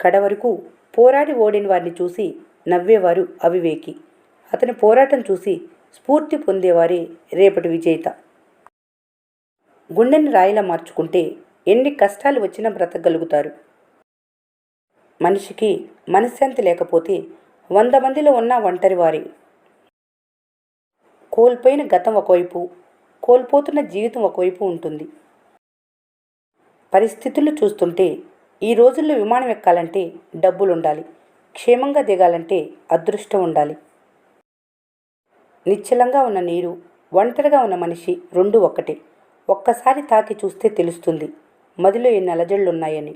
కడవరకు పోరాడి ఓడిన వారిని చూసి నవ్వేవారు అవివేకి. అతని పోరాటం చూసి స్ఫూర్తి పొందేవారే రేపటి విజేత. గుండెని రాయిలా మార్చుకుంటే ఎన్ని కష్టాలు వచ్చినా బ్రతకగలుగుతారు. మనిషికి మనశ్శాంతి లేకపోతే 100 మందిలో ఉన్న ఒంటరి వారే. కోల్పోయిన గతం ఒకవైపు, కోల్పోతున్న జీవితం ఒకవైపు ఉంటుంది. పరిస్థితులు చూస్తుంటే ఈ రోజుల్లో విమానం ఎక్కాలంటే డబ్బులుండాలి, క్షేమంగా దిగాలంటే అదృష్టం ఉండాలి. నిశ్చలంగా ఉన్న నీరు, ఒంటరిగా ఉన్న మనిషి రెండూ ఒక్కటే. ఒక్కసారి తాకి చూస్తే తెలుస్తుంది మదిలో ఎన్ని అలజడులున్నాయని.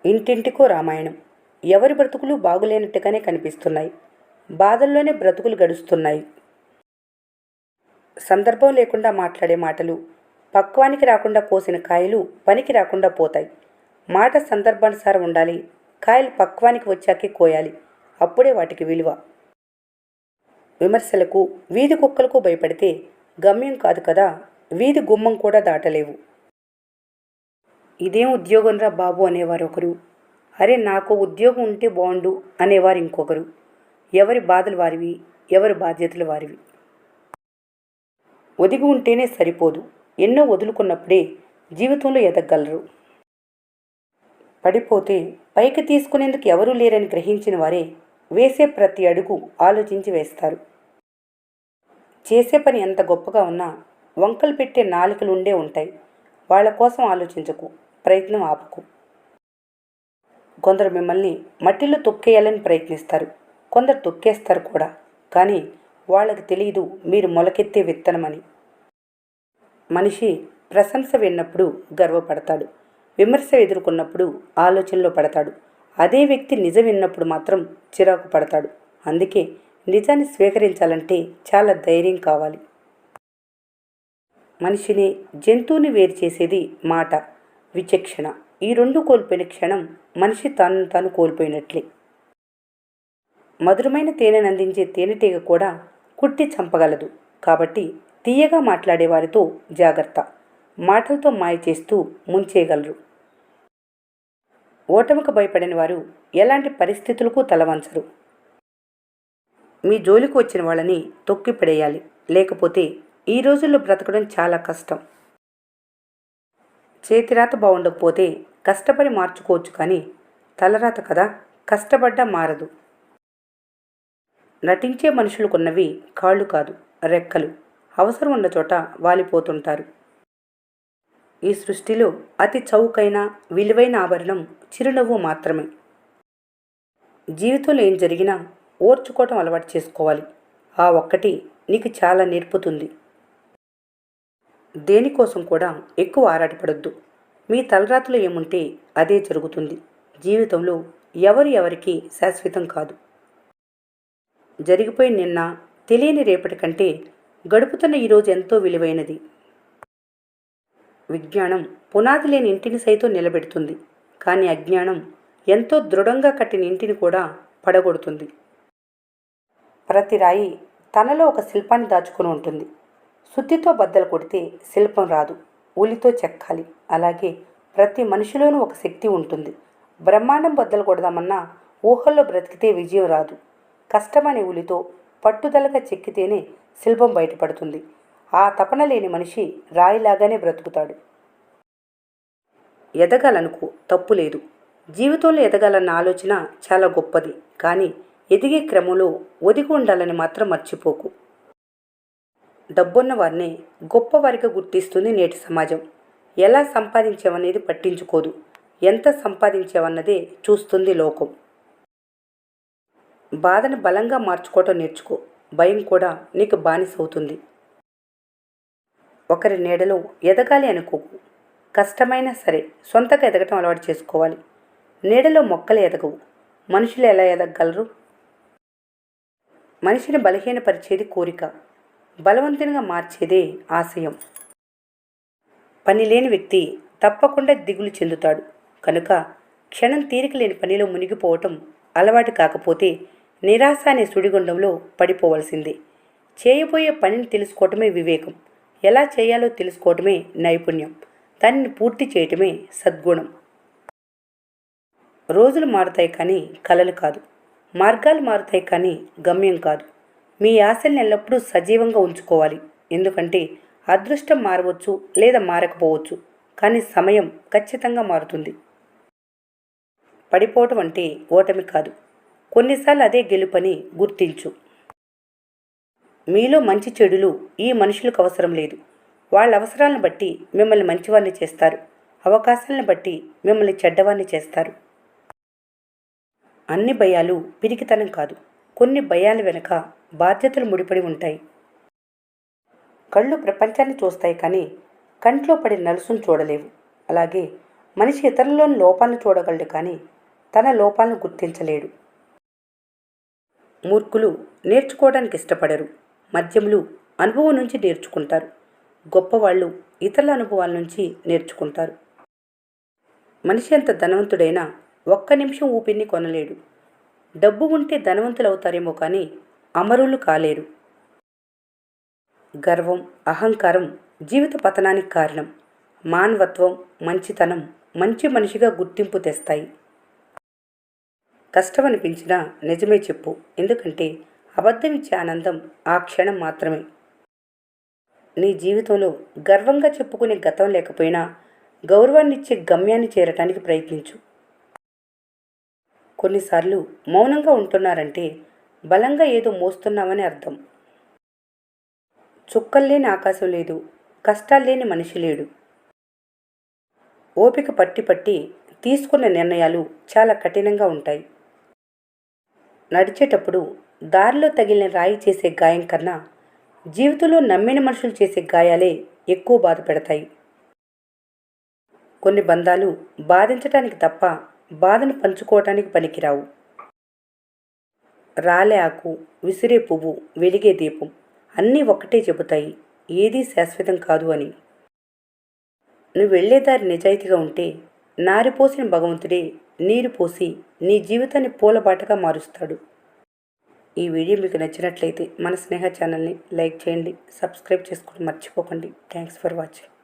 ఇంటింటికో రామాయణం. ఎవరి బ్రతుకులు బాగులేనట్టుగానే కనిపిస్తున్నాయి. బాధల్లోనే బ్రతుకులు గడుస్తున్నాయి. సందర్భం లేకుండా మాట్లాడే మాటలు, పక్వానికి రాకుండా కోసిన కాయలు పనికి రాకుండా పోతాయి. మాట సందర్భానుసారం ఉండాలి. కాయలు పక్వానికి వచ్చాకే కోయాలి. అప్పుడే వాటికి విలువ. విమర్శలకు, వీధి కుక్కలకు భయపడితే గమ్యం కాదు కదా, వీధి గుమ్మం కూడా దాటలేవు. ఇదేం ఉద్యోగంరా బాబు అనేవారు ఒకరు. అరే నాకు ఉద్యోగం ఉంటే బాగుండు అనేవారు ఇంకొకరు. ఎవరి బాధలు వారివి, ఎవరి బాధ్యతలు వారివి. ఒదిగి ఉంటేనే సరిపోదు. ఎన్నో వదులుకున్నప్పుడే జీవితంలో ఎదగలరు. పడిపోతే పైకి తీసుకునేందుకు ఎవరూ లేరని గ్రహించిన వారే వేసే ప్రతి అడుగు ఆలోచించి వేస్తారు. చేసే పని ఎంత గొప్పగా ఉన్నా వంకలు పెట్టే నాలుకలు ఉండే ఉంటాయి. వాళ్ళ కోసం ఆలోచించకు, ప్రయత్నం ఆపకు. కొందరు మిమ్మల్ని మట్టిలో తొక్కేయాలని ప్రయత్నిస్తారు, కొందరు తొక్కేస్తారు కూడా. కానీ వాళ్ళకి తెలియదు మీరు మొలకెత్తే విత్తనమని. మనిషి ప్రశంస విన్నప్పుడు గర్వపడతాడు, విమర్శ ఎదుర్కొన్నప్పుడు ఆలోచనలో పడతాడు. అదే వ్యక్తి నిజం విన్నప్పుడు మాత్రం చిరాకు పడతాడు. అందుకే నిజాన్ని స్వీకరించాలంటే చాలా ధైర్యం కావాలి. మనిషిని, జంతువుని వేరు చేసేది మాట, విచక్షణ. ఈ రెండు కోల్పోయిన క్షణం మనిషి తాను కోల్పోయినట్లే. మధురమైన తేనెను అందించే తేనెటీగ కూడా కుట్టి చంపగలదు. కాబట్టి తీయగా మాట్లాడే వారితో జాగ్రత్త. మాటలతో మాయ చేస్తూ ముంచేయగలరు. ఓటమికి భయపడిన వారు ఎలాంటి పరిస్థితులకు తలవంచరు. మీ జోలికి వచ్చిన వాళ్ళని తొక్కిపడేయాలి, లేకపోతే ఈ రోజుల్లో బ్రతకడం చాలా కష్టం. చేతిరాత బాగుండకపోతే కష్టపడి మార్చుకోవచ్చు, కానీ తలరాత కదా, కష్టపడ్డా మారదు. నటించే మనుషులకున్నవి కాళ్ళు కాదు, రెక్కలు. అవసరం ఉన్న చోట వాలిపోతుంటారు. ఈ సృష్టిలో అతి చౌకైన, విలువైన ఆభరణం చిరునవ్వు మాత్రమే. జీవితంలో ఏం జరిగినా ఓర్చుకోవటం అలవాటు చేసుకోవాలి. ఆ ఒక్కటి నీకు చాలా నేర్పుతుంది. దేనికోసం కూడా ఎక్కువ ఆరాటపడొద్దు. మీ తలరాతలో ఏముంటే అదే జరుగుతుంది. జీవితంలో ఎవరికి శాశ్వతం కాదు. జరిగిపోయి నిన్న, తెలియని రేపటి కంటే గడుపుతున్న ఈరోజు ఎంతో విలువైనది. విజ్ఞానం పునాది లేని ఇంటిని సైతం నిలబెడుతుంది, కానీ అజ్ఞానం ఎంతో దృఢంగా కట్టిన ఇంటిని కూడా పడగొడుతుంది. ప్రతి రాయి తనలో ఒక శిల్పాన్ని దాచుకుని ఉంటుంది. సుత్తితో బద్దలు కొడితే శిల్పం రాదు, ఉలితో చెక్కాలి. అలాగే ప్రతి మనిషిలోనూ ఒక శక్తి ఉంటుంది. బ్రహ్మాండం బద్దలు కొడదామన్నా ఊహల్లో బ్రతికితే విజయం రాదు. కష్టమనే ఉలితో పట్టుదలగా చెక్కితేనే శిల్పం బయటపడుతుంది. ఆ తపన లేని మనిషి రాయిలాగానే బ్రతుకుతాడు. ఎదగాలనుకో, తప్పు లేదు. జీవితంలో ఎదగాలన్న ఆలోచన చాలా గొప్పది. కానీ ఎదిగే క్రమంలో ఒదిగి ఉండాలని మాత్రం మర్చిపోకు. డబ్బున్న వారిని గొప్పవారిగా గుర్తిస్తుంది నేటి సమాజం. ఎలా సంపాదించావనేది పట్టించుకోదు, ఎంత సంపాదించావన్నదే చూస్తుంది లోకం. బాధను బలంగా మార్చుకోవటం నేర్చుకో. భయం కూడా నీకు బానిస అవుతుంది. ఒకరి నీడలో ఎదగాలి అనుకోకు. కష్టమైనా సరే సొంతగా ఎదగటం అలవాటు చేసుకోవాలి. నీడలో మొక్కలు ఎదగవు, మనుషులు ఎలా ఎదగగలరు? మనిషిని బలహీనపరిచేది కోరిక, బలవంతంగా మార్చేదే ఆశయం. పని లేని వ్యక్తి తప్పకుండా దిగులు చెందుతాడు. కనుక క్షణం తీరిక లేని పనిలో మునిగిపోవటం అలవాటు కాకపోతే నిరాశ అనే సుడిగుండంలో పడిపోవలసిందే. చేయబోయే పనిని తెలుసుకోవటమే వివేకం. ఎలా చేయాలో తెలుసుకోవటమే నైపుణ్యం. దానిని పూర్తి చేయటమే సద్గుణం. రోజులు మారుతాయి కానీ కలలు కాదు. మార్గాలు మారుతాయి కానీ గమ్యం కాదు. మీ ఆశల్ని ఎల్లప్పుడూ సజీవంగా ఉంచుకోవాలి. ఎందుకంటే అదృష్టం మారవచ్చు లేదా మారకపోవచ్చు, కానీ సమయం ఖచ్చితంగా మారుతుంది. పడిపోవటం అంటే ఓటమి కాదు, కొన్నిసార్లు అదే గెలుపని గుర్తించు. మీలో మంచి చెడులు ఈ మనుషులకు అవసరం లేదు. వాళ్ళ అవసరాలను బట్టి మిమ్మల్ని మంచివారిని చేస్తారు, అవకాశాలను బట్టి మిమ్మల్ని చెడ్డవారిని చేస్తారు. అన్ని భయాలు పిరికితనం కాదు, కొన్ని భయాల వెనుక బాధ్యతలు ముడిపడి ఉంటాయి. కళ్ళు ప్రపంచాన్ని చూస్తాయి కానీ కంట్లో పడి నలుసును చూడలేవు. అలాగే మనిషి ఇతరుల్లోని లోపాలను చూడగలడు కానీ తన లోపాలను గుర్తించలేడు. మూర్ఖులు నేర్చుకోవడానికి ఇష్టపడరు, మధ్యములు అనుభవం నుంచి నేర్చుకుంటారు, గొప్పవాళ్ళు ఇతరుల అనుభవాల నుంచి నేర్చుకుంటారు. మనిషి ఎంత ధనవంతుడైనా ఒక్క నిమిషం ఊపిరిని కొనలేడు. డబ్బు ఉంటే ధనవంతులు అవుతారేమో కానీ అమరులు కాలేరు. గర్వం, అహంకారం జీవిత పతనానికి కారణం. మానవత్వం, మంచితనం మంచి మనిషిగా గుర్తింపు తెస్తాయి. కష్టం అనిపించినా నిజమే చెప్పు, ఎందుకంటే అబద్ధం ఇచ్చే ఆనందం ఆ క్షణం మాత్రమే. నీ జీవితంలో గర్వంగా చెప్పుకునే గతం లేకపోయినా గౌరవాన్నిచ్చే గమ్యాన్ని చేరటానికి ప్రయత్నించు. కొన్నిసార్లు మౌనంగా ఉంటున్నారంటే బలంగా ఏదో మోస్తున్నామని అర్థం. చుక్కల్లేని ఆకాశం లేదు, కష్టాల్లేని మనిషి లేడు. ఓపిక పట్టి పట్టి తీసుకున్న నిర్ణయాలు చాలా కఠినంగా ఉంటాయి. నడిచేటప్పుడు దారిలో తగిలిన రాయి చేసే గాయం కన్నా జీవితంలో నమ్మిన మనుషులు చేసే గాయాలే ఎక్కువ బాధ పెడతాయి. కొన్ని బంధాలు బాధించటానికి తప్ప బాధను పంచుకోవటానికి పనికిరావు. రాలే ఆకు, విసిరే పువ్వు, వెలిగే దీపం అన్నీ ఒక్కటే చెబుతాయి, ఏదీ శాశ్వతం కాదు అని. నువ్వు వెళ్లేదారి నిజాయితీగా ఉంటే నారిపోసిన భగవంతుడే నీరు పోసి నీ జీవితాన్ని పూలబాటగా మారుస్తాడు. ఈ వీడియో మీకు నచ్చినట్లయితే మన స్నేహ ఛానల్ని లైక్ చేయండి, సబ్స్క్రైబ్ చేసుకోవడం మర్చిపోకండి. Thanks for watching.